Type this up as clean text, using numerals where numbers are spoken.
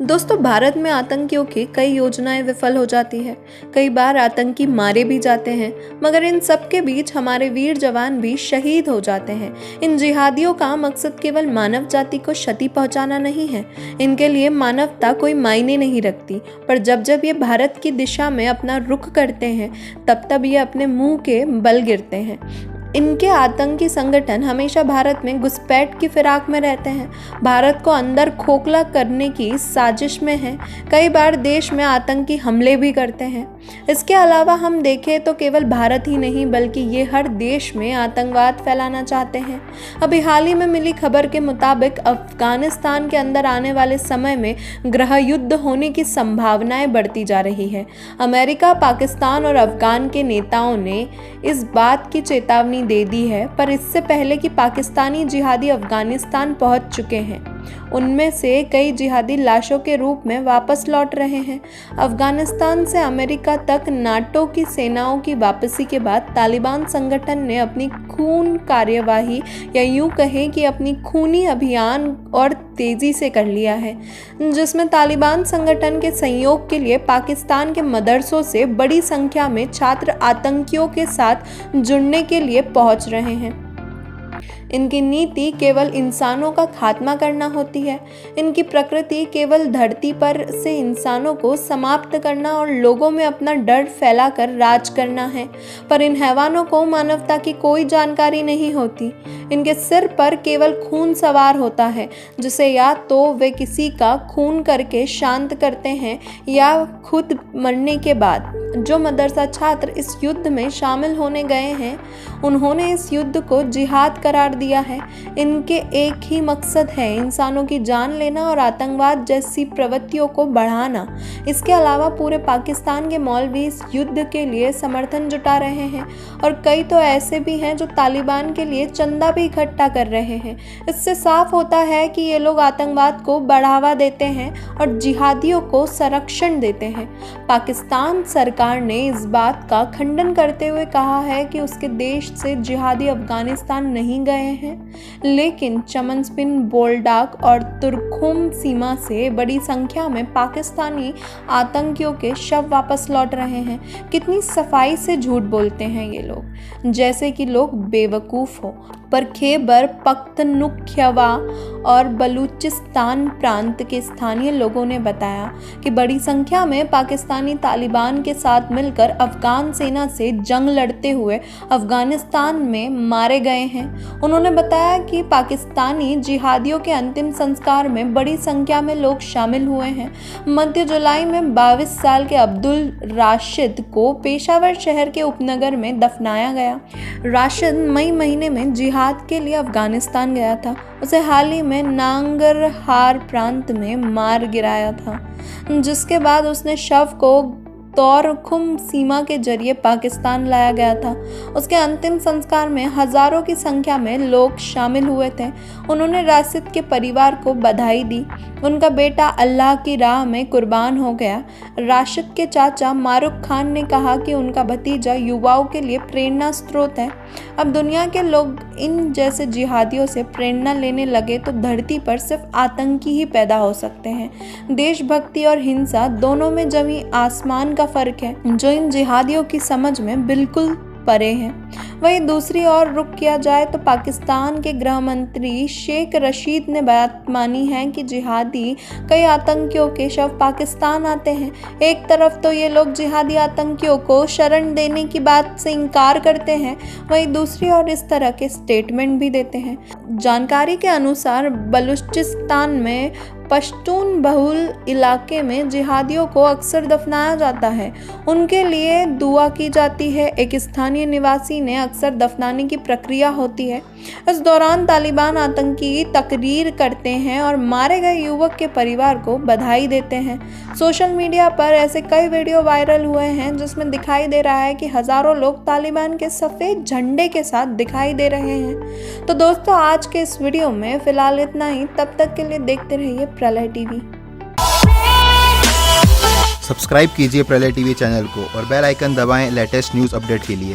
दोस्तों, भारत में आतंकियों की कई योजनाएं विफल हो जाती है। कई बार आतंकी मारे भी जाते हैं, मगर इन सब के बीच हमारे वीर जवान भी शहीद हो जाते हैं। इन जिहादियों का मकसद केवल मानव जाति को क्षति पहुंचाना नहीं है। इनके लिए मानवता कोई मायने नहीं रखती। पर जब जब ये भारत की दिशा में अपना रुख करते हैं, तब तब ये अपने मुंह के बल गिरते हैं। इनके आतंकी संगठन हमेशा भारत में घुसपैठ की फिराक में रहते हैं, भारत को अंदर खोखला करने की साजिश में हैं। कई बार देश में आतंकी हमले भी करते हैं। इसके अलावा हम देखें तो केवल भारत ही नहीं, बल्कि ये हर देश में आतंकवाद फैलाना चाहते हैं। अभी हाल ही में मिली खबर के मुताबिक अफगानिस्तान के अंदर आने वाले समय में गृह युद्ध होने की संभावनाएं बढ़ती जा रही है। अमेरिका, पाकिस्तान और अफगान के नेताओं ने इस बात की चेतावनी दे दी है, पर इससे पहले कि पाकिस्तानी जिहादी अफगानिस्तान पहुंच चुके हैं। उनमें से कई जिहादी लाशों के रूप में वापस लौट रहे हैं। अफगानिस्तान से अमेरिका तक नाटो की सेनाओं की वापसी के बाद तालिबान संगठन ने अपनी खून कार्यवाही, या यूं कहें कि अपनी खूनी अभियान और तेजी से कर लिया है, जिसमें तालिबान संगठन के सहयोग के लिए पाकिस्तान के मदरसों से बड़ी संख्या में छात्र आतंकियों के साथ जुड़ने के लिए पहुंच रहे हैं। इनकी नीति केवल इंसानों का खात्मा करना होती है। इनकी प्रकृति केवल धरती पर से इंसानों को समाप्त करना और लोगों में अपना डर फैलाकर राज करना है। पर इन हैवानों को मानवता की कोई जानकारी नहीं होती। इनके सिर पर केवल खून सवार होता है, जिसे या तो वे किसी का खून करके शांत करते हैं, या खुद मरने के बाद। जो मदरसा छात्र इस युद्ध में शामिल होने गए हैं, उन्होंने इस युद्ध को जिहाद करार दिया है। इनके एक ही मकसद है, इंसानों की जान लेना और आतंकवाद जैसी प्रवृत्तियों को बढ़ाना। इसके अलावा पूरे पाकिस्तान के मौलवी इस युद्ध के लिए समर्थन जुटा रहे हैं, और कई तो ऐसे भी हैं जो तालिबान के लिए चंदा भी इकट्ठा कर रहे हैं। इससे साफ होता है कि ये लोग आतंकवाद को बढ़ावा देते हैं और जिहादियों को संरक्षण देते हैं। पाकिस्तान सरकार ने इस बात का खंडन करते हुए कहा है कि उसके देश से जिहादी अफगानिस्तान नहीं गए हैं, लेकिन चमनस्पिन, बोल्डाक और तुर्खुम सीमा से बड़ी संख्या में पाकिस्तानी आतंकियों के शव वापस लौट रहे हैं। कितनी सफाई से झूठ बोलते हैं ये लोग, जैसे कि लोग बेवकूफ़ हो। पर खैबर पख्तूनख्वा और बलूचिस्तान प्रांत के स्थानीय लोगों ने बताया कि बड़ी संख्या में पाकिस्तानी तालिबान के साथ मिलकर अफगान सेना से जंग लड़ते हुए अफगानिस्तान में मारे गए हैं। उन्होंने बताया कि पाकिस्तानी जिहादियों के अंतिम संस्कार में बड़ी संख्या में लोग शामिल हुए हैं। मध्य जुलाई में 22 साल के अब्दुल राशिद को पेशावर शहर के उपनगर में दफनाया गया। राशिद मई महीने में जिहाद के लिए अफगानिस्तान गया था। उसे हाल ही में नांगरहार प्रांत में मार गिराया था, जिसके बाद उसने शव को तोरखुम सीमा के जरिए पाकिस्तान लाया गया था। उसके अंतिम संस्कार में हजारों की संख्या में लोग शामिल हुए थे। उन्होंने राशिद के परिवार को बधाई दी। उनका बेटा अल्लाह की राह में कुर्बान हो गया। राशिद के चाचा मारूक खान ने कहा कि उनका भतीजा युवाओं के लिए प्रेरणा स्रोत है। अब दुनिया के लोग इन जैसे जिहादियों से प्रेरणा लेने लगे तो धरती पर सिर्फ आतंकी ही पैदा हो सकते हैं। देशभक्ति और हिंसा दोनों में जमी आसमान का फर्क है, जो इन जिहादियों की समझ में बिल्कुल परे हैं। वहीं दूसरी ओर रुख किया जाए तो पाकिस्तान के गृह मंत्री शेख रशीद ने बात मानी है कि जिहादी कई आतंकियों के शव पाकिस्तान आते हैं। एक तरफ तो ये लोग जिहादी आतंकियों को शरण देने की बात से इनकार करते हैं, वहीं दूसरी ओर इस तरह के स्टेटमेंट भी देते हैं। जानकारी के अनुसार बलूचिस्तान में पश्तून बहुल इलाके में जिहादियों को अक्सर दफनाया जाता है, उनके लिए दुआ की जाती है। एक स्थानीय निवासी ने अक्सर दफनाने की प्रक्रिया होती है। इस दौरान तालिबान आतंकी तकरीर करते हैं और मारे गए युवक के परिवार को बधाई देते हैं। सोशल मीडिया पर ऐसे कई वीडियो वायरल हुए हैं, जिसमें दिखाई दे रहा है कि हजारों लोग तालिबान के सफ़ेद झंडे के साथ दिखाई दे रहे हैं। तो दोस्तों, आज के इस वीडियो में फिलहाल इतना ही। तब तक के लिए देखते रहिए प्रलय टीवी। सब्सक्राइब कीजिए प्रलय टीवी चैनल को और बेल आइकन दबाएं लेटेस्ट न्यूज़ अपडेट के लिए।